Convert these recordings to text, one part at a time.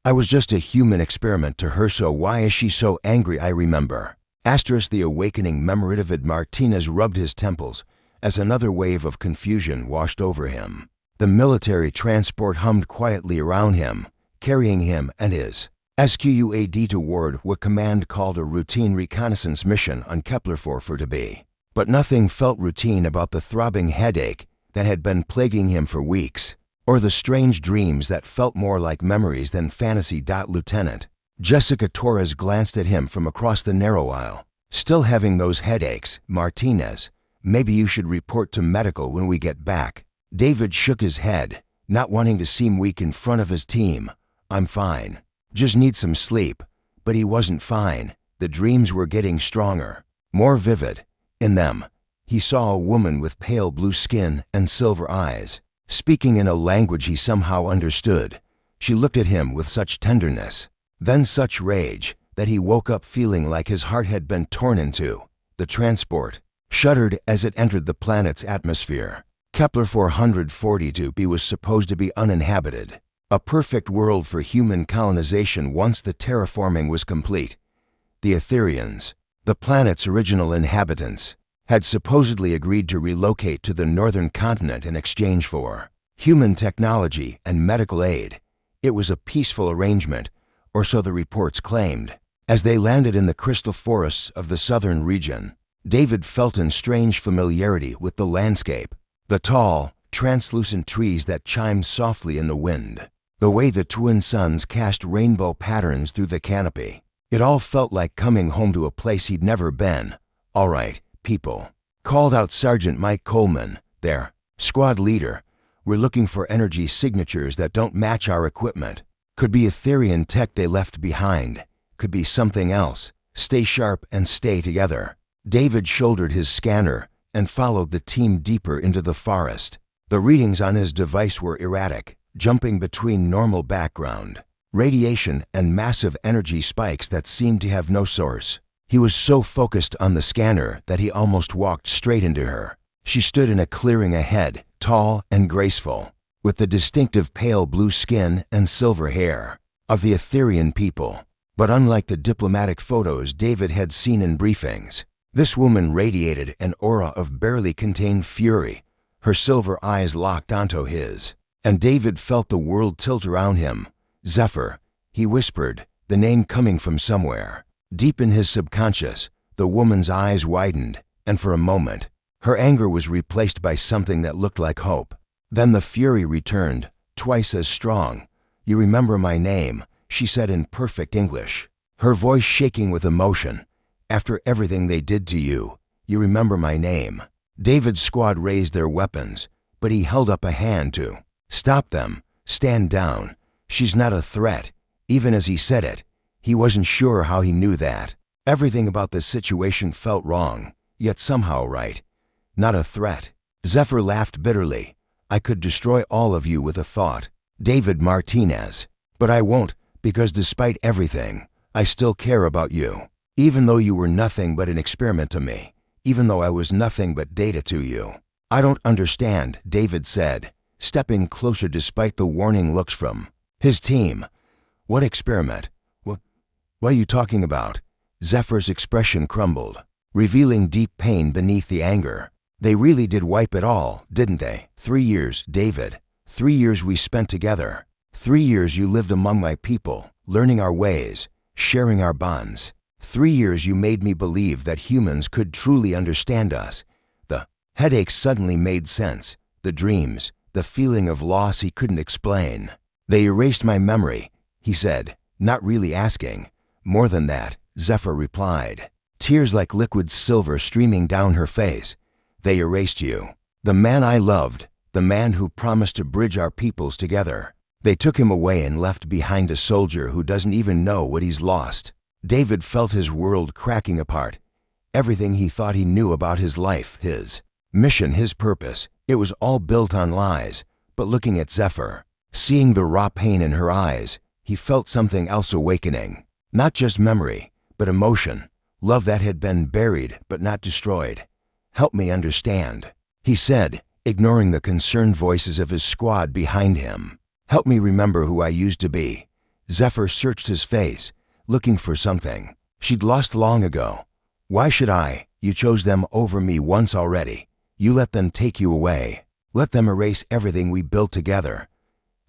I was just a human experiment to her, so why is she so angry? I remember. The awakening memorative Martinez rubbed his temples as another wave of confusion washed over him. The military transport hummed quietly around him, carrying him and his SQUAD toward what command called a routine reconnaissance mission on Kepler-4 for to be. But nothing felt routine about the throbbing headache that had been plaguing him for weeks, or the strange dreams that felt more like memories than fantasy. Lieutenant Jessica Torres glanced at him from across the narrow aisle. Still having those headaches, Martinez? Maybe you should report to medical when we get back. David shook his head, not wanting to seem weak in front of his team. I'm fine. Just need some sleep. But he wasn't fine. The dreams were getting stronger, more vivid. In them, he saw a woman with pale blue skin and silver eyes, speaking in a language he somehow understood. She looked at him with such tenderness, then such rage, that he woke up feeling like his heart had been torn in two. The transport shuddered as it entered the planet's atmosphere. Kepler 442b was supposed to be uninhabited, a perfect world for human colonization once the terraforming was complete. The Etherians, the planet's original inhabitants, had supposedly agreed to relocate to the northern continent in exchange for human technology and medical aid. It was a peaceful arrangement, or so the reports claimed. As they landed in the crystal forests of the southern region, David felt a strange familiarity with the landscape. The tall, translucent trees that chimed softly in the wind, the way the twin suns cast rainbow patterns through the canopy. It all felt like coming home to a place he'd never been. All right, people, called out Sergeant Mike Coleman, their squad leader. We're looking for energy signatures that don't match our equipment. Could be Etherian tech they left behind. Could be something else. Stay sharp and stay together. David shouldered his scanner and followed the team deeper into the forest. The readings on his device were erratic, jumping between normal background radiation and massive energy spikes that seemed to have no source. He was so focused on the scanner that he almost walked straight into her. She stood in a clearing ahead, tall and graceful, with the distinctive pale blue skin and silver hair of the Etherian people. But unlike the diplomatic photos David had seen in briefings, this woman radiated an aura of barely contained fury. Her silver eyes locked onto his, and David felt the world tilt around him. Zephyr, he whispered, the name coming from somewhere. Deep in his subconscious, the woman's eyes widened, and for a moment, her anger was replaced by something that looked like hope. Then the fury returned, twice as strong. You remember my name, she said in perfect English, her voice shaking with emotion. After everything they did to you, you remember my name. David's squad raised their weapons, but he held up a hand to stop them. Stand down. She's not a threat. Even as he said it, he wasn't sure how he knew that. Everything about the situation felt wrong, yet somehow right. Not a threat. Zephyr laughed bitterly. I could destroy all of you with a thought, David Martinez. But I won't, because despite everything, I still care about you. Even though you were nothing but an experiment to me, even though I was nothing but data to you. I don't understand, David said, stepping closer despite the warning looks from his team. What experiment? What are you talking about? Zephyr's expression crumbled, revealing deep pain beneath the anger. They really did wipe it all, didn't they? 3 years, David. 3 years we spent together. 3 years you lived among my people, learning our ways, sharing our bonds. 3 years you made me believe that humans could truly understand us. The headaches suddenly made sense. The dreams, the feeling of loss he couldn't explain. They erased my memory, he said, not really asking. More than that, Zephyr replied, tears like liquid silver streaming down her face. They erased you. The man I loved, the man who promised to bridge our peoples together. They took him away and left behind a soldier who doesn't even know what he's lost. David felt his world cracking apart. Everything he thought he knew about his life, his mission, his purpose, it was all built on lies. But looking at Zephyr, seeing the raw pain in her eyes, he felt something else awakening. Not just memory, but emotion. Love that had been buried but not destroyed. Help me understand, he said, ignoring the concerned voices of his squad behind him. Help me remember who I used to be. Zephyr searched his face, looking for something she'd lost long ago. Why should I? You chose them over me once already. You let them take you away. Let them erase everything we built together.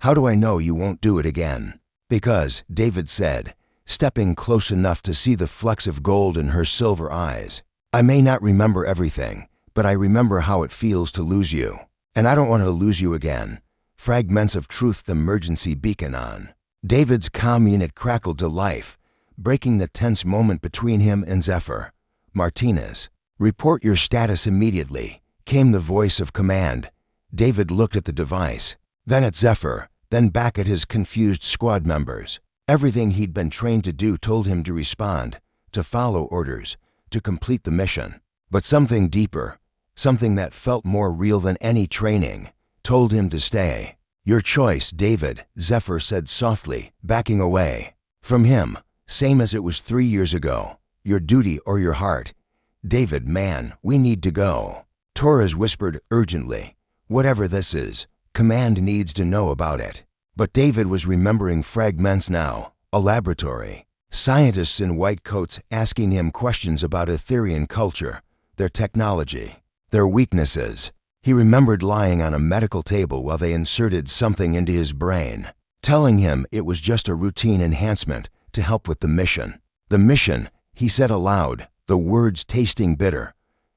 How do I know you won't do it again? Because, David said, stepping close enough to see the flecks of gold in her silver eyes. I may not remember everything, but I remember how it feels to lose you. And I don't want to lose you again. Fragments of truth the emergency beacon on. David's comm unit crackled to life, breaking the tense moment between him and Zephyr. Martinez, report your status immediately, came the voice of command. David looked at the device, then at Zephyr, then back at his confused squad members. Everything he'd been trained to do told him to respond, to follow orders, to complete the mission. But something deeper, something that felt more real than any training, told him to stay. Your choice, David, Zephyr said softly, backing away. From him, same as it was 3 years ago. Your duty or your heart. David, man, we need to go. Torres whispered urgently. Whatever this is, command needs to know about it. But David was remembering fragments now. A laboratory. Scientists in white coats asking him questions about Etherean culture, their technology, their weaknesses. He remembered lying on a medical table while they inserted something into his brain, telling him it was just a routine enhancement to help with the mission. The mission, he said aloud, the words tasting bitter.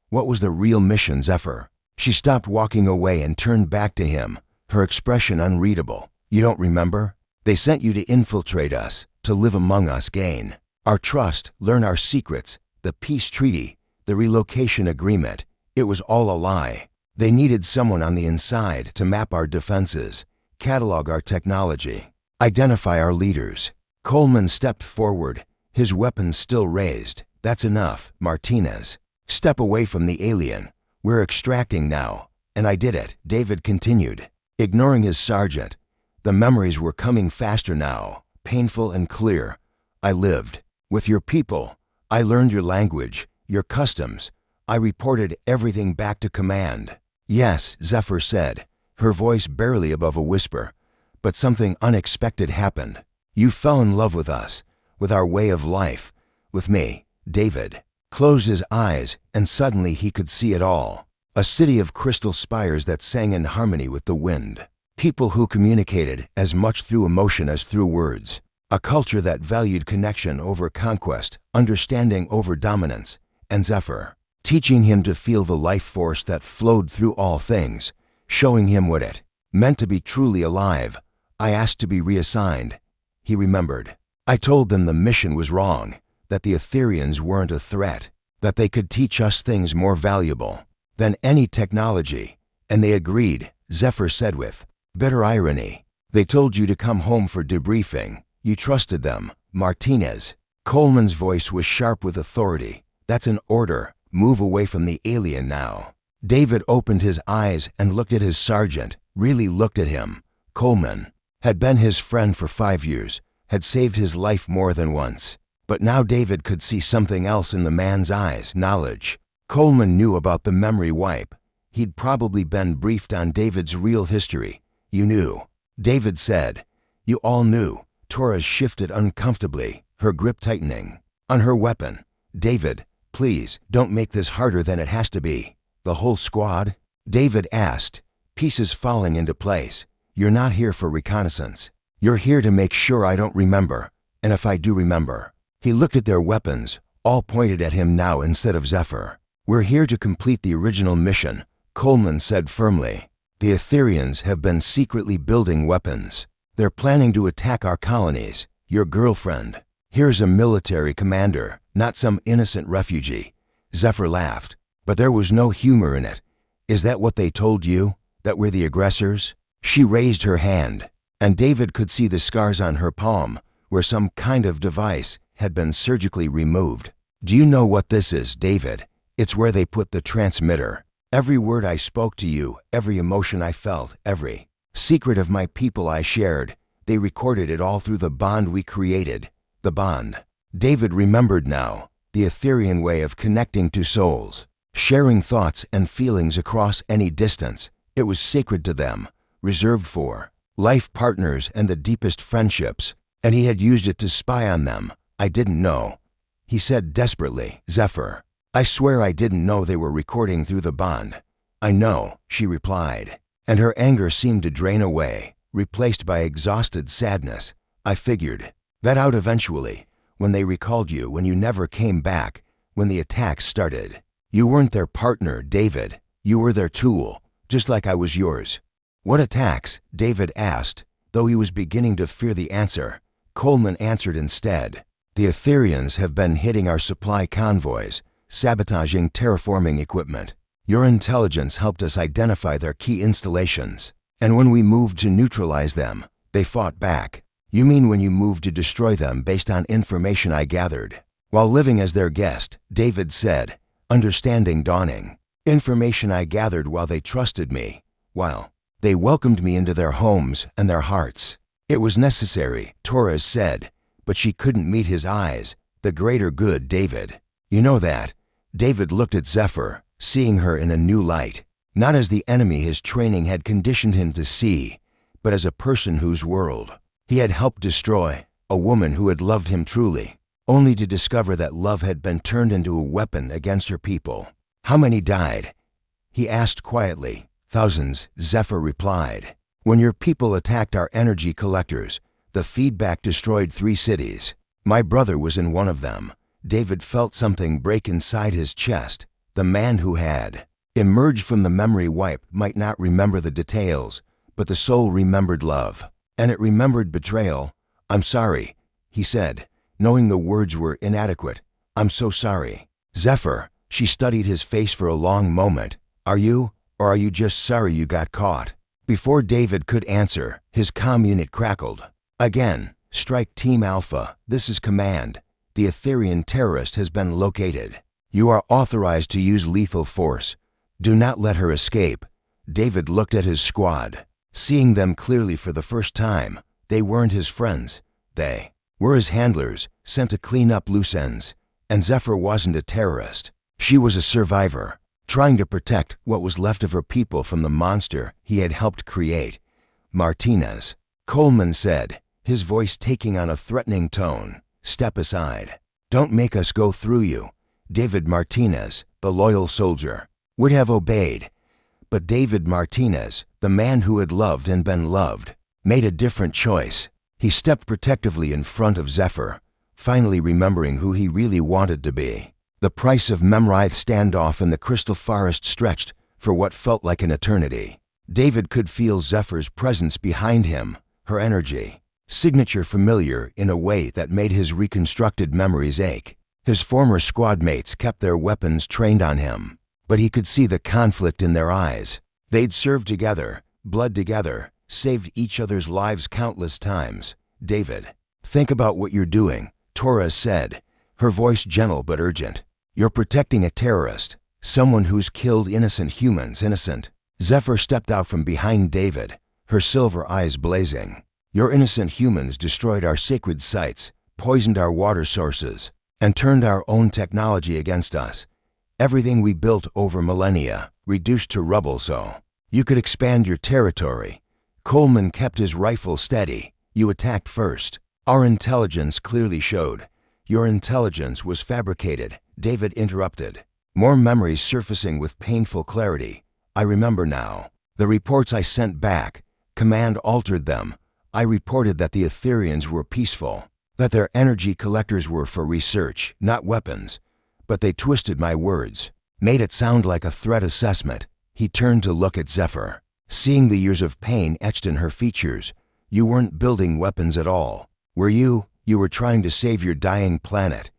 What was the real mission, Zephyr? She stopped walking away and turned back to him, her expression unreadable. You don't remember? They sent you to infiltrate us, to live among us, gain our trust, learn our secrets, the peace treaty, the relocation agreement. It was all a lie. They needed someone on the inside to map our defenses, catalog our technology, identify our leaders. Coleman stepped forward, his weapon still raised. That's enough, Martinez. Step away from the alien. We're extracting now. And I did it, David continued, ignoring his sergeant. The memories were coming faster now, painful and clear. I lived with your people. I learned your language, your customs. I reported everything back to command. Yes, Zephyr said, her voice barely above a whisper. But something unexpected happened. You fell in love with us, with our way of life, with me. David closed his eyes, and suddenly he could see it all. A city of crystal spires that sang in harmony with the wind. People who communicated as much through emotion as through words. A culture that valued connection over conquest, understanding over dominance. And Zephyr, teaching him to feel the life force that flowed through all things, showing him what it meant to be truly alive. I asked to be reassigned. He remembered. I told them the mission was wrong, that the Ethereans weren't a threat, that they could teach us things more valuable than any technology, and they agreed, Zephyr said with bitter irony. They told you to come home for debriefing. You trusted them, Martinez. Coleman's voice was sharp with authority. That's an order. Move away from the alien now. David opened his eyes and looked at his sergeant, really looked at him. Coleman had been his friend for 5 years, had saved his life more than once. But now David could see something else in the man's eyes, knowledge. Coleman knew about the memory wipe. He'd probably been briefed on David's real history. You knew. David said. You all knew. Torres shifted uncomfortably, her grip tightening on her weapon. David, please, don't make this harder than it has to be. The whole squad? David asked, pieces falling into place. You're not here for reconnaissance. You're here to make sure I don't remember. And if I do remember. He looked at their weapons, all pointed at him now instead of Zephyr. We're here to complete the original mission, Coleman said firmly. The Ethereans have been secretly building weapons. They're planning to attack our colonies. Your girlfriend. Here's a military commander, not some innocent refugee. Zephyr laughed, but there was no humor in it. Is that what they told you? That we're the aggressors? She raised her hand, and David could see the scars on her palm, where some kind of device had been surgically removed. Do you know what this is, David? It's where they put the transmitter. Every word I spoke to you, every emotion I felt, every secret of my people I shared, they recorded it all through the bond we created. The bond. David remembered now, the Etherean way of connecting to souls, sharing thoughts and feelings across any distance. It was sacred to them, reserved for life partners and the deepest friendships. And he had used it to spy on them. I didn't know. He said desperately, Zephyr, I swear I didn't know they were recording through the bond. I know, she replied. And her anger seemed to drain away, replaced by exhausted sadness. I figured that out eventually, when they recalled you, when you never came back, when the attacks started. You weren't their partner, David. You were their tool, just like I was yours. What attacks? David asked, though he was beginning to fear the answer. Coleman answered instead. The Etherians have been hitting our supply convoys, sabotaging terraforming equipment. Your intelligence helped us identify their key installations. And when we moved to neutralize them, they fought back. You mean when you moved to destroy them based on information I gathered? While living as their guest, David said, understanding dawning. Information I gathered while they trusted me. While they welcomed me into their homes and their hearts. It was necessary, Torres said, but she couldn't meet his eyes. The greater good, David. You know that. David looked at Zephyr, seeing her in a new light. Not as the enemy his training had conditioned him to see, but as a person whose world he had helped destroy, a woman who had loved him truly, only to discover that love had been turned into a weapon against her people. How many died? He asked quietly. Thousands, Zephyr replied. When your people attacked our energy collectors, the feedback destroyed 3 cities. My brother was in one of them. David felt something break inside his chest. The man who had emerged from the memory wipe might not remember the details, but the soul remembered love. And it remembered betrayal. I'm sorry, he said, knowing the words were inadequate. I'm so sorry. Zephyr, she studied his face for a long moment. Are you, or are you just sorry you got caught? Before David could answer, his comm unit crackled. Again, Strike Team Alpha, this is command. The Etherian terrorist has been located. You are authorized to use lethal force. Do not let her escape. David looked at his squad. Seeing them clearly for the first time, they weren't his friends. They were his handlers, sent to clean up loose ends. And Zephyr wasn't a terrorist. She was a survivor, trying to protect what was left of her people from the monster he had helped create. Martinez, Coleman said, his voice taking on a threatening tone. Step aside. Don't make us go through you. David Martinez, the loyal soldier, would have obeyed. But David Martinez, the man who had loved and been loved, made a different choice. He stepped protectively in front of Zephyr, finally remembering who he really wanted to be. The price of Memrith standoff in the Crystal Forest stretched for what felt like an eternity. David could feel Zephyr's presence behind him, her energy, signature familiar in a way that made his reconstructed memories ache. His former squad mates kept their weapons trained on him, but he could see the conflict in their eyes. They'd served together, bled together, saved each other's lives countless times. David, think about what you're doing, Torres said, her voice gentle but urgent. You're protecting a terrorist, someone who's killed innocent humans. Innocent. Zephyr stepped out from behind David, her silver eyes blazing. Your innocent humans destroyed our sacred sites, poisoned our water sources, and turned our own technology against us. Everything we built over millennia, reduced to rubble so you could expand your territory. Coleman kept his rifle steady. You attacked first. Our intelligence clearly showed. Your intelligence was fabricated, David interrupted. More memories surfacing with painful clarity. I remember now. The reports I sent back. Command altered them. I reported that the Etherians were peaceful, that their energy collectors were for research, not weapons. But they twisted my words, made it sound like a threat assessment. He turned to look at Zephyr, seeing the years of pain etched in her features. You weren't building weapons at all, were you? You were trying to save your dying planet.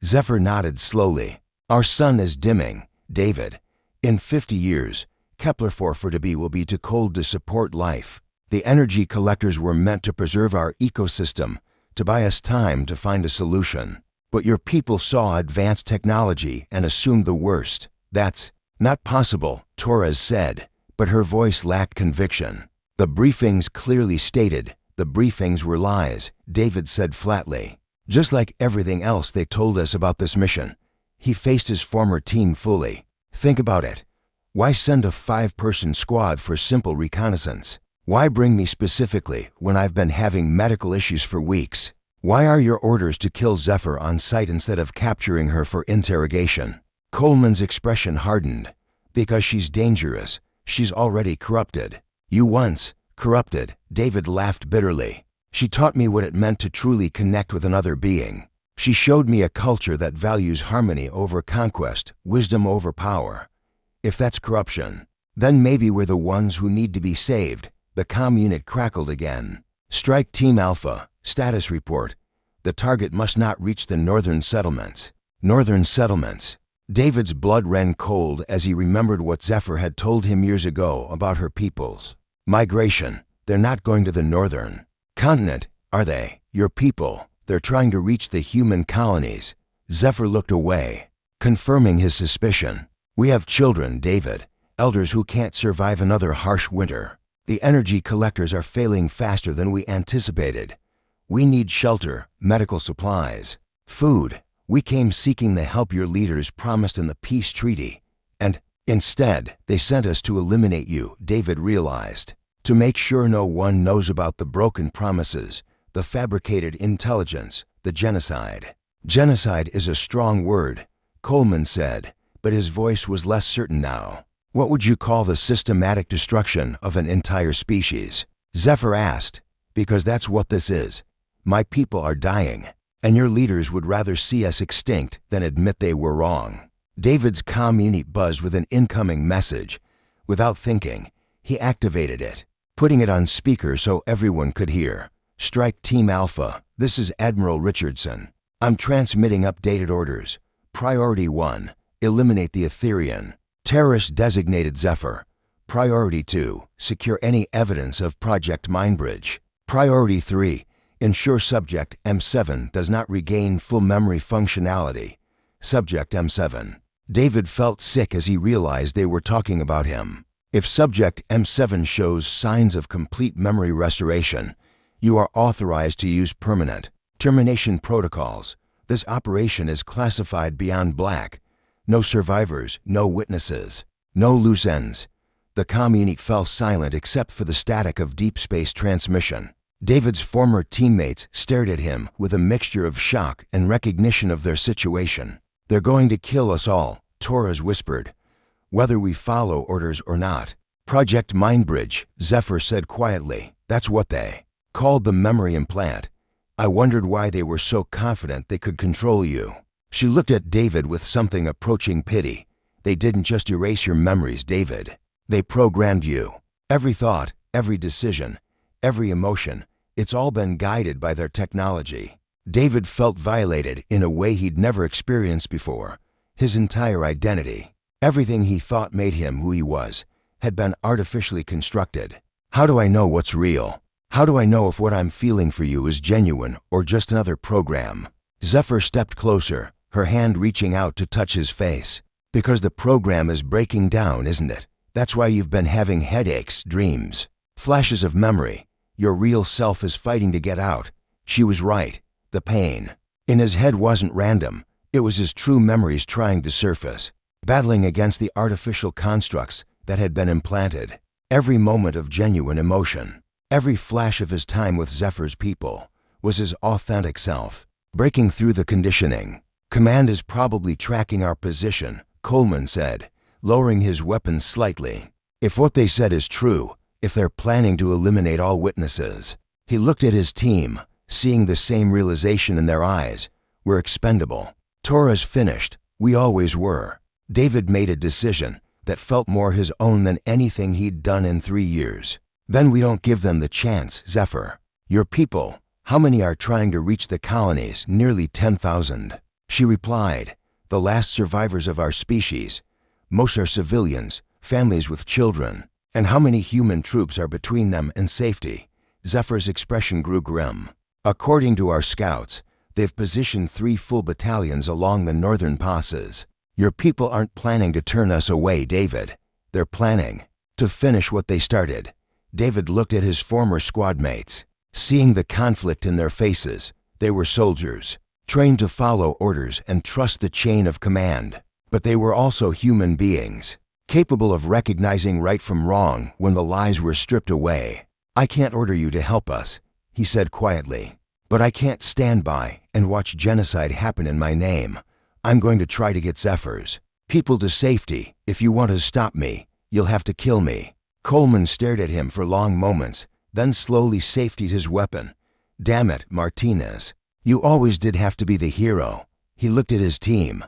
Zephyr nodded slowly. Our sun is dimming, David. In 50 years, Kepler-4 will be too cold to support life. The energy collectors were meant to preserve our ecosystem, to buy us time to find a solution. But your people saw advanced technology and assumed the worst. That's not possible, Torres said, but her voice lacked conviction. The briefings clearly stated, the briefings were lies, David said flatly. Just like everything else they told us about this mission. He faced his former team fully. Think about it. Why send a 5-person squad for simple reconnaissance? Why bring me specifically when I've been having medical issues for weeks? Why are your orders to kill Zephyr on sight instead of capturing her for interrogation? Coleman's expression hardened. Because she's dangerous. She's already corrupted. You once corrupted, David laughed bitterly. She taught me what it meant to truly connect with another being. She showed me a culture that values harmony over conquest, wisdom over power. If that's corruption, then maybe we're the ones who need to be saved. The comm unit crackled again. Strike Team Alpha, status report. The target must not reach the northern settlements. Northern settlements. David's blood ran cold as he remembered what Zephyr had told him years ago about her peoples. Migration. They're not going to the northern continent, are they? Your people. They're trying to reach the human colonies. Zephyr looked away, confirming his suspicion. We have children, David. Elders who can't survive another harsh winter. The energy collectors are failing faster than we anticipated. We need shelter, medical supplies, food. We came seeking the help your leaders promised in the peace treaty. And instead, they sent us to eliminate you, David realized. To make sure no one knows about the broken promises, the fabricated intelligence, the genocide. Genocide is a strong word, Coleman said, but his voice was less certain now. What would you call the systematic destruction of an entire species? Zephyr asked. Because that's what this is. My people are dying, and your leaders would rather see us extinct than admit they were wrong. David's comm unit buzzed with an incoming message. Without thinking, he activated it, putting it on speaker so everyone could hear. Strike Team Alpha, this is Admiral Richardson. I'm transmitting updated orders. Priority 1, eliminate the Etherian. Terrorist designated Zephyr. Priority 2, secure any evidence of Project Mindbridge. Priority 3, ensure Subject M7 does not regain full memory functionality. Subject M7. David felt sick as he realized they were talking about him. If Subject M7 shows signs of complete memory restoration, you are authorized to use permanent termination protocols. This operation is classified beyond black. No survivors, no witnesses, no loose ends. The comm unit fell silent except for the static of deep space transmission. David's former teammates stared at him with a mixture of shock and recognition of their situation. They're going to kill us all, Torres whispered. Whether we follow orders or not. Project Mindbridge, Zephyr said quietly. That's what they called the memory implant. I wondered why they were so confident they could control you. She looked at David with something approaching pity. They didn't just erase your memories, David. They programmed you. Every thought, every decision, every emotion, it's all been guided by their technology. David felt violated in a way he'd never experienced before. His entire identity, everything he thought made him who he was, had been artificially constructed. How do I know what's real? How do I know if what I'm feeling for you is genuine or just another program? Zephyr stepped closer, her hand reaching out to touch his face. Because the program is breaking down, isn't it? That's why you've been having headaches, dreams, flashes of memory. Your real self is fighting to get out. She was right. The pain in his head wasn't random. It was his true memories trying to surface, battling against the artificial constructs that had been implanted. Every moment of genuine emotion, every flash of his time with Zephyr's people, was his authentic self, breaking through the conditioning. Command is probably tracking our position, Coleman said, lowering his weapon slightly. If what they said is true, if they're planning to eliminate all witnesses. He looked at his team, seeing the same realization in their eyes. We're expendable. Torres finished. We always were. David made a decision that felt more his own than anything he'd done in 3 years. Then we don't give them the chance, Zephyr. Your people, how many are trying to reach the colonies? Nearly 10,000. She replied, the last survivors of our species. Most are civilians, families with children. And how many human troops are between them and safety? Zephyr's expression grew grim. According to our scouts, they've positioned 3 full battalions along the northern passes. Your people aren't planning to turn us away, David. They're planning to finish what they started. David looked at his former squad mates. Seeing the conflict in their faces, they were soldiers, trained to follow orders and trust the chain of command. But they were also human beings, capable of recognizing right from wrong when the lies were stripped away. I can't order you to help us, he said quietly. But I can't stand by and watch genocide happen in my name. I'm going to try to get Zephyr's people to safety. If you want to stop me, you'll have to kill me. Coleman stared at him for long moments, then slowly safetied his weapon. Damn it, Martinez. You always did have to be the hero. He looked at his team.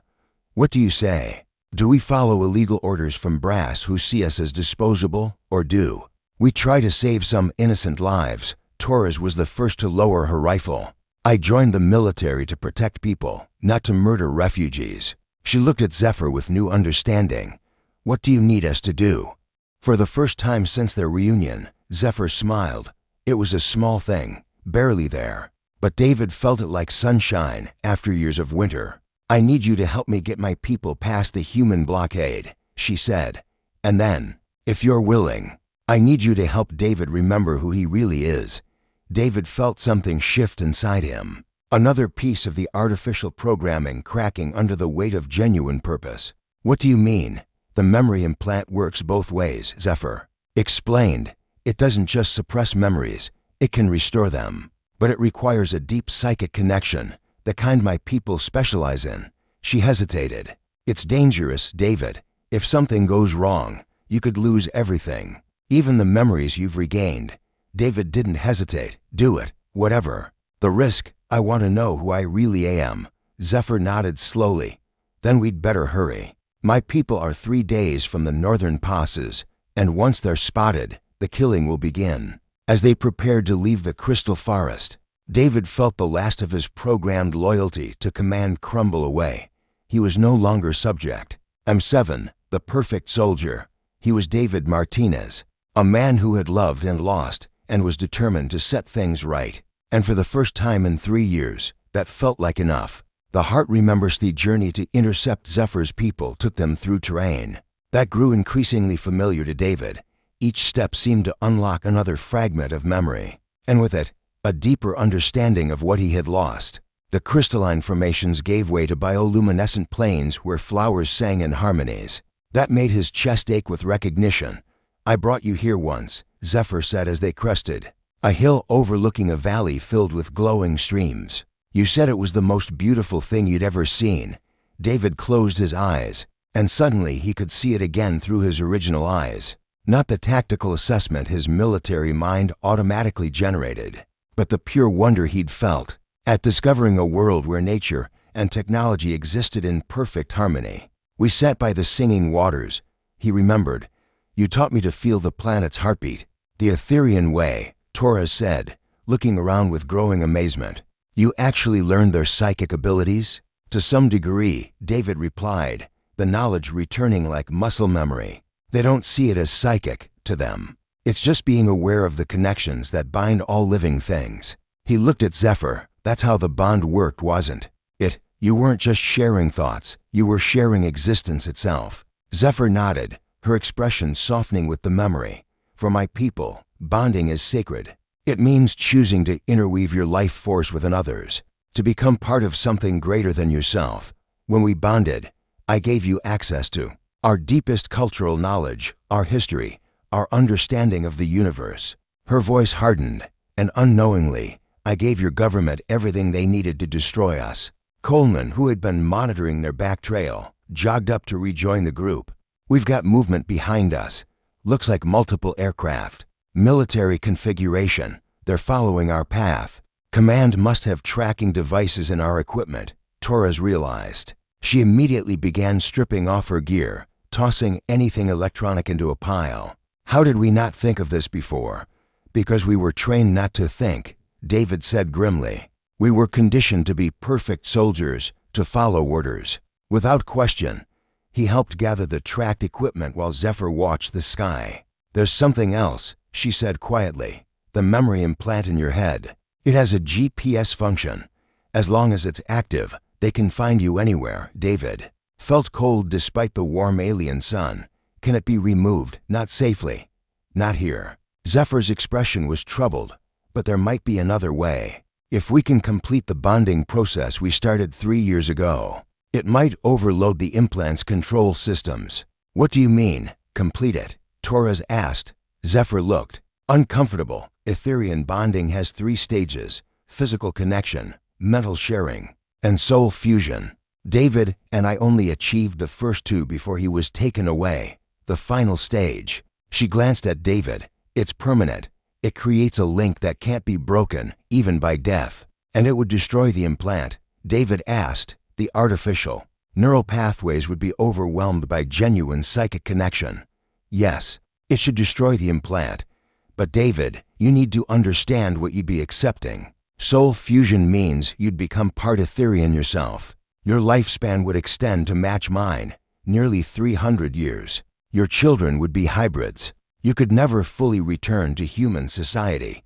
What do you say? Do we follow illegal orders from brass who see us as disposable, or do we try to save some innocent lives? Torres was the first to lower her rifle. I joined the military to protect people, not to murder refugees. She looked at Zephyr with new understanding. What do you need us to do? For the first time since their reunion, Zephyr smiled. It was a small thing, barely there. But David felt it like sunshine after years of winter. I need you to help me get my people past the human blockade, she said. And then, if you're willing, I need you to help David remember who he really is. David felt something shift inside him. Another piece of the artificial programming cracking under the weight of genuine purpose. What do you mean? The memory implant works both ways, Zephyr explained. It doesn't just suppress memories, it can restore them. But it requires a deep psychic connection, the kind my people specialize in. She hesitated. It's dangerous, David. If something goes wrong, you could lose everything, even the memories you've regained. David didn't hesitate. Do it, whatever the risk. I want to know who I really am. Zephyr nodded slowly. Then we'd better hurry. My people are 3 days from the northern passes, and once they're spotted, the killing will begin. As they prepared to leave the crystal forest, David felt the last of his programmed loyalty to command crumble away. He was no longer subject. M7, the perfect soldier. He was David Martinez, a man who had loved and lost and was determined to set things right. And for the first time in 3 years, that felt like enough. The heart remembers the journey to intercept Zephyr's people took them through terrain that grew increasingly familiar to David. Each step seemed to unlock another fragment of memory, and with it, a deeper understanding of what he had lost. The crystalline formations gave way to bioluminescent plains where flowers sang in harmonies. That made his chest ache with recognition. I brought you here once, Zephyr said as they crested a hill overlooking a valley filled with glowing streams. You said it was the most beautiful thing you'd ever seen. David closed his eyes, and suddenly he could see it again through his original eyes. Not the tactical assessment his military mind automatically generated, but the pure wonder he'd felt at discovering a world where nature and technology existed in perfect harmony. We sat by the singing waters, he remembered. You taught me to feel the planet's heartbeat. The Etherean way, Torres said, looking around with growing amazement. You actually learned their psychic abilities? To some degree, David replied, the knowledge returning like muscle memory. They don't see it as psychic, to them. It's just being aware of the connections that bind all living things. He looked at Zephyr. That's how the bond worked, wasn't it? You weren't just sharing thoughts, you were sharing existence itself. Zephyr nodded, her expression softening with the memory. For my people, bonding is sacred. It means choosing to interweave your life force with another's, to become part of something greater than yourself. When we bonded, I gave you access to our deepest cultural knowledge, our history, our understanding of the universe. Her voice hardened, and unknowingly, I gave your government everything they needed to destroy us. Coleman, who had been monitoring their back trail, jogged up to rejoin the group. We've got movement behind us. Looks like multiple aircraft. Military configuration. They're following our path. Command must have tracking devices in our equipment, Torres realized. She immediately began stripping off her gear, tossing anything electronic into a pile. How did we not think of this before? Because we were trained not to think, David said grimly. We were conditioned to be perfect soldiers, to follow orders. Without question, he helped gather the tracked equipment while Zephyr watched the sky. There's something else, she said quietly. The memory implant in your head. It has a GPS function. As long as it's active, they can find you anywhere. David felt cold despite the warm alien sun. Can it be removed? Not safely. Not here. Zephyr's expression was troubled, but there might be another way. If we can complete the bonding process we started 3 years ago, it might overload the implant's control systems. What do you mean, complete it? Torres asked. Zephyr looked uncomfortable. Etherian bonding has 3 stages: physical connection, mental sharing, and soul fusion. David and I only achieved the first 2 before he was taken away. The final stage. She glanced at David. It's permanent. It creates a link that can't be broken, even by death. And it would destroy the implant. David asked. The artificial neural pathways would be overwhelmed by genuine psychic connection. Yes, it should destroy the implant. But David, you need to understand what you'd be accepting. Soul fusion means you'd become part Etherian yourself. Your lifespan would extend to match mine, nearly 300 years. Your children would be hybrids. You could never fully return to human society.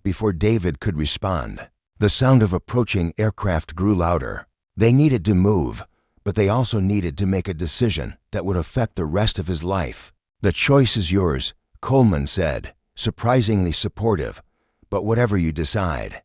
Before David could respond, the sound of approaching aircraft grew louder. They needed to move, but they also needed to make a decision that would affect the rest of his life. The choice is yours, Coleman said, surprisingly supportive. But whatever you decide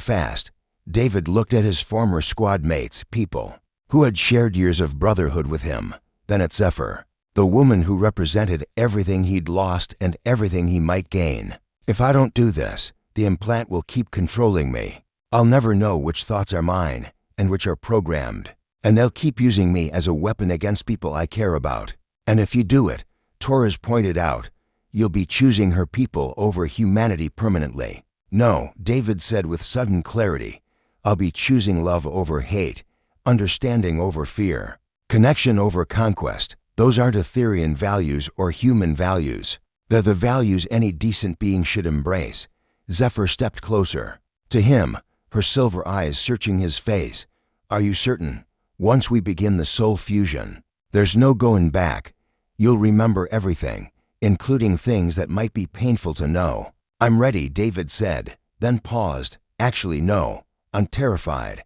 fast. David looked at his former squad mates, people who had shared years of brotherhood with him, then at Zephyr, the woman who represented everything he'd lost and everything he might gain. If I don't do this, the implant will keep controlling me. I'll never know which thoughts are mine and which are programmed, and they'll keep using me as a weapon against people I care about. And if you do it, Torres pointed out, you'll be choosing her people over humanity permanently. No, David said with sudden clarity, I'll be choosing love over hate, understanding over fear, connection over conquest. Those aren't Etherian values or human values. They're the values any decent being should embrace. Zephyr stepped closer. To him, her silver eyes searching his face. Are you certain? Once we begin the soul fusion, there's no going back. You'll remember everything, including things that might be painful to know. I'm ready, David said, then paused. Actually, no, I'm terrified,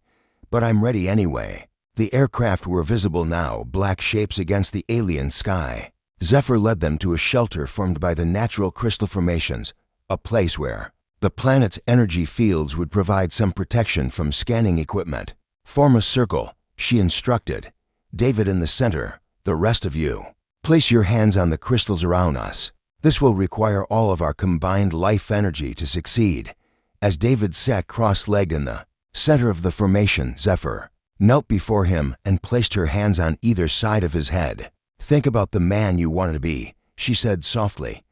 but I'm ready anyway. The aircraft were visible now, black shapes against the alien sky. Zephyr led them to a shelter formed by the natural crystal formations, a place where the planet's energy fields would provide some protection from scanning equipment. Form a circle, she instructed. David in the center, the rest of you. Place your hands on the crystals around us. This will require all of our combined life energy to succeed. As David sat cross-legged in the center of the formation, Zephyr knelt before him and placed her hands on either side of his head. Think about the man you wanted to be, she said softly.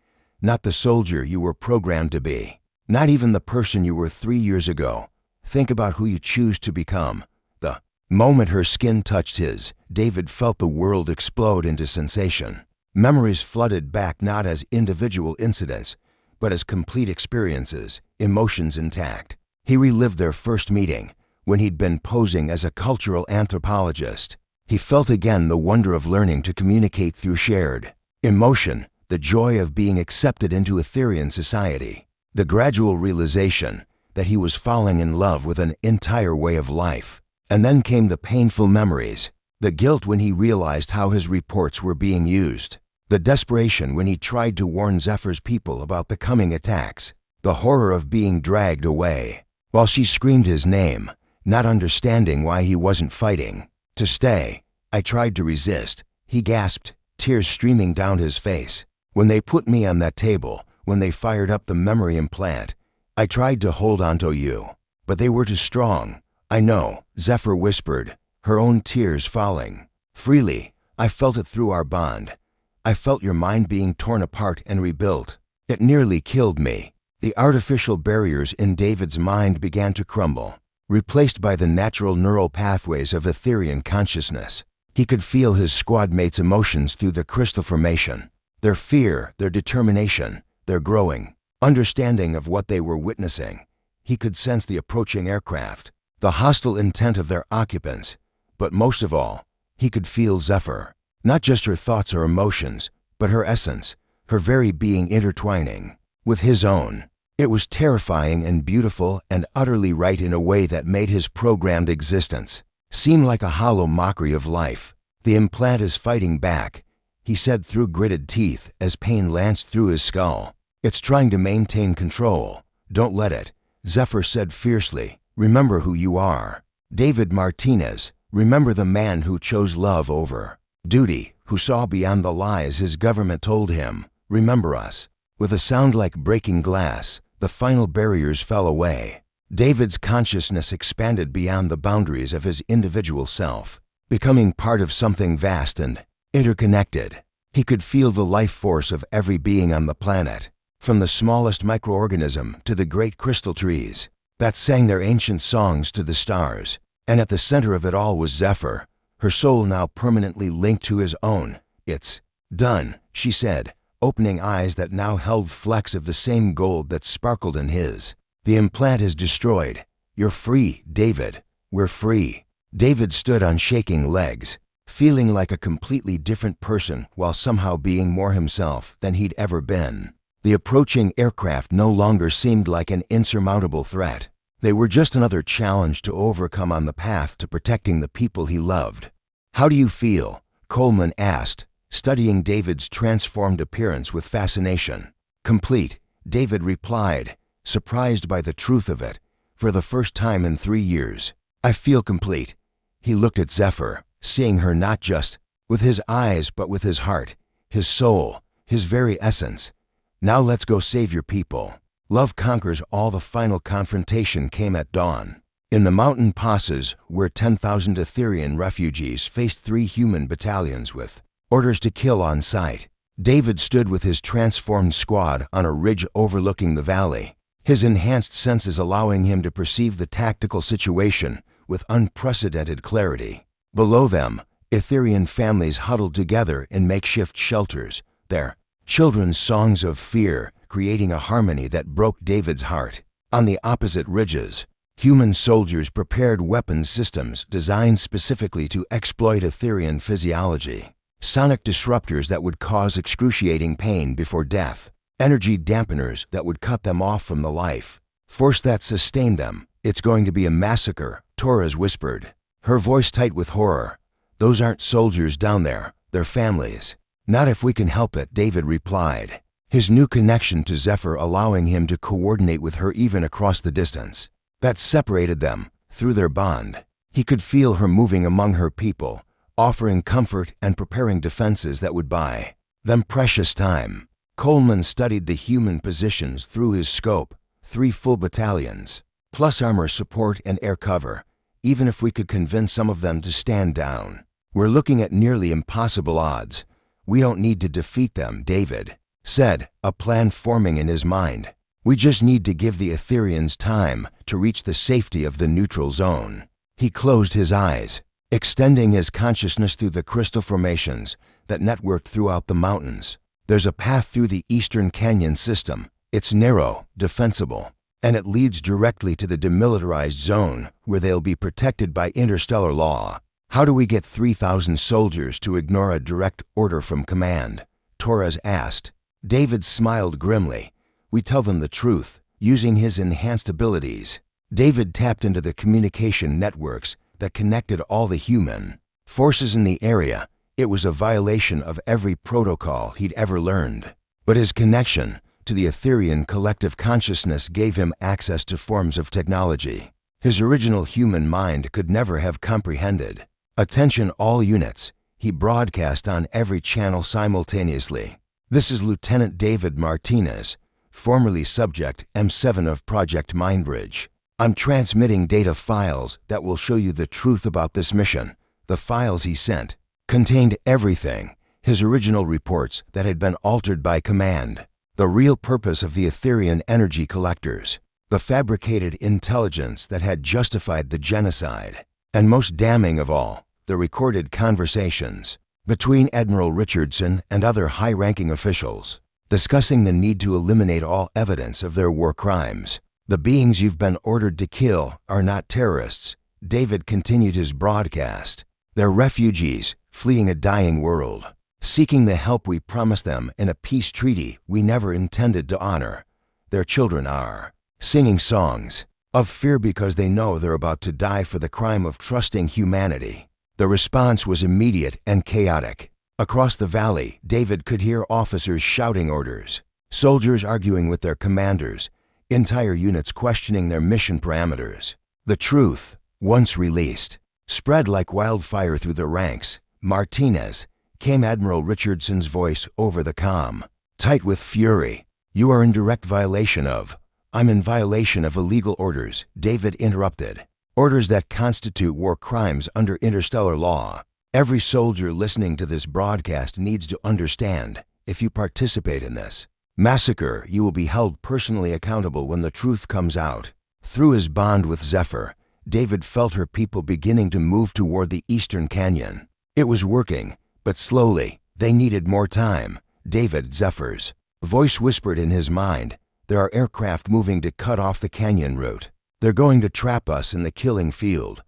Not the soldier you were programmed to be. Not even the person you were 3 years ago. Think about who you choose to become. The moment her skin touched his, David felt the world explode into sensation. Memories flooded back not as individual incidents, but as complete experiences, emotions intact. He relived their first meeting, when he'd been posing as a cultural anthropologist. He felt again the wonder of learning to communicate through shared emotion, the joy of being accepted into Etherian society, the gradual realization that he was falling in love with an entire way of life. And then came the painful memories, the guilt when he realized how his reports were being used, the desperation when he tried to warn Zephyr's people about the coming attacks, the horror of being dragged away, while she screamed his name, not understanding why he wasn't fighting. To stay, I tried to resist, he gasped, tears streaming down his face. When they put me on that table, when they fired up the memory implant, I tried to hold onto you, but they were too strong. I know, Zephyr whispered, her own tears falling. Freely, I felt it through our bond. I felt your mind being torn apart and rebuilt. It nearly killed me. The artificial barriers in David's mind began to crumble, replaced by the natural neural pathways of Etherian consciousness. He could feel his squad mates' emotions through the crystal formation, their fear, their determination, their growing understanding of what they were witnessing. He could sense the approaching aircraft, the hostile intent of their occupants, but most of all, he could feel Zephyr, not just her thoughts or emotions, but her essence, her very being intertwining with his own. It was terrifying and beautiful and utterly right in a way that made his programmed existence seem like a hollow mockery of life. The implant is fighting back, he said through gritted teeth as pain lanced through his skull. It's trying to maintain control. Don't let it, Zephyr said fiercely. Remember who you are. David Martinez, remember the man who chose love over duty, who saw beyond the lies his government told him. Remember us. With a sound like breaking glass, The final barriers fell away. David's consciousness expanded beyond the boundaries of his individual self, becoming part of something vast and interconnected. He could feel the life force of every being on the planet, from the smallest microorganism to the great crystal trees that sang their ancient songs to the stars. And at the center of it all was Zephyr, her soul now permanently linked to his own. "It's done," she said, opening eyes that now held flecks of the same gold that sparkled in his. "The implant is destroyed. You're free, David. We're free." David stood on shaking legs, feeling like a completely different person while somehow being more himself than he'd ever been. The approaching aircraft no longer seemed like an insurmountable threat. They were just another challenge to overcome on the path to protecting the people he loved. "How do you feel?" Coleman asked, studying David's transformed appearance with fascination. "Complete," David replied, surprised by the truth of it. "For the first time in 3 years, I feel complete." He looked at Zephyr, seeing her not just with his eyes but with his heart, his soul, his very essence. "Now let's go save your people." Love conquers all. The final confrontation came at dawn. In the mountain passes, where 10,000 Etherean refugees faced 3 human battalions with orders to kill on sight. David stood with his transformed squad on a ridge overlooking the valley, his enhanced senses allowing him to perceive the tactical situation with unprecedented clarity. Below them, Etherean families huddled together in makeshift shelters, their children's songs of fear creating a harmony that broke David's heart. On the opposite ridges, human soldiers prepared weapons systems designed specifically to exploit Etherean physiology. Sonic disruptors that would cause excruciating pain before death. Energy dampeners that would cut them off from the life force that sustained them. "It's going to be a massacre," Torres whispered, her voice tight with horror. "Those aren't soldiers down there, they're families." "Not if we can help it," David replied, his new connection to Zephyr allowing him to coordinate with her even across the distance that separated them. Through their bond, he could feel her moving among her people, offering comfort and preparing defenses that would buy them precious time. Coleman studied the human positions through his scope. 3 full battalions, plus armor support and air cover, even if we could convince some of them to stand down. "We're looking at nearly impossible odds. We don't need to defeat them," David said, a plan forming in his mind. "We just need to give the Ethereans time to reach the safety of the neutral zone." He closed his eyes, extending his consciousness through the crystal formations that networked throughout the mountains. "There's a path through the Eastern Canyon system. It's narrow, defensible, and it leads directly to the demilitarized zone where they'll be protected by interstellar law." "How do we get 3,000 soldiers to ignore a direct order from command?" Torres asked. David smiled grimly. "We tell them the truth, using his enhanced abilities." David tapped into the communication networks that connected all the human forces in the area. It was a violation of every protocol he'd ever learned. But his connection to the Etherean collective consciousness gave him access to forms of technology his original human mind could never have comprehended. "Attention all units," he broadcast on every channel simultaneously. "This is Lieutenant David Martinez, formerly Subject M7 of Project Mindbridge. I'm transmitting data files that will show you the truth about this mission." The files he sent contained everything, his original reports that had been altered by command, the real purpose of the Etherean energy collectors, the fabricated intelligence that had justified the genocide, and most damning of all, the recorded conversations between Admiral Richardson and other high-ranking officials, discussing the need to eliminate all evidence of their war crimes. "The beings you've been ordered to kill are not terrorists," David continued his broadcast. "They're refugees fleeing a dying world, seeking the help we promised them in a peace treaty we never intended to honor. Their children are singing songs of fear because they know they're about to die for the crime of trusting humanity." The response was immediate and chaotic. Across the valley, David could hear officers shouting orders, soldiers arguing with their commanders, entire units questioning their mission parameters. The truth, once released, spread like wildfire through the ranks. "Martinez," came Admiral Richardson's voice over the comm, tight with fury, "you are in direct violation of I'm in violation of illegal orders, David interrupted. Orders that constitute war crimes under interstellar law. Every soldier listening to this broadcast needs to understand, if you participate in this massacre, you will be held personally accountable when the truth comes out. Through his bond with Zephyr, David felt her people beginning to move toward the eastern canyon. It was working, but slowly. They needed more time. David, Zephyr's voice whispered in his mind, there are aircraft moving to cut off the canyon route. They're going to trap us in the killing field.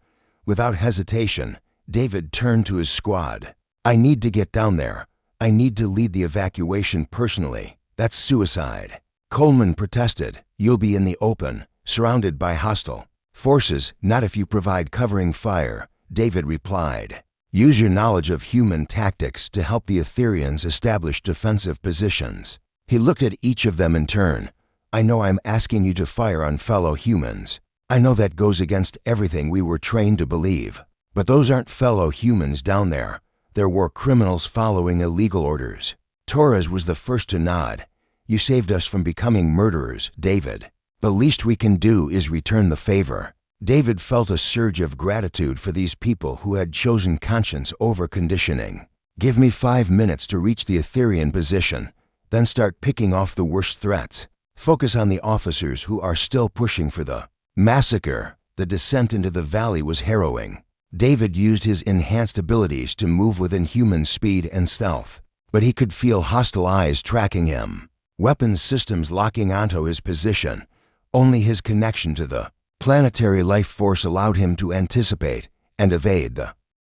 Without hesitation, David turned to his squad. I need to get down there. I need to lead the evacuation personally. That's suicide. Coleman protested. You'll be in the open, surrounded by hostile forces, not if you provide covering fire, David replied. Use your knowledge of human tactics to help the Etherians establish defensive positions. He looked at each of them in turn. I know I'm asking you to fire on fellow humans. I know that goes against everything we were trained to believe. But those aren't fellow humans down there. They're war criminals following illegal orders. Torres was the first to nod. You saved us from becoming murderers, David. The least we can do is return the favor. David felt a surge of gratitude for these people who had chosen conscience over conditioning. Give me 5 minutes to reach the Etherian position, then start picking off the worst threats. Focus on the officers who are still pushing for the massacre. The descent into the valley was harrowing. David used his enhanced abilities to move within human speed and stealth, but he could feel hostile eyes tracking him. Weapons systems locking onto his position. Only his connection to the planetary life force allowed him to anticipate and evade the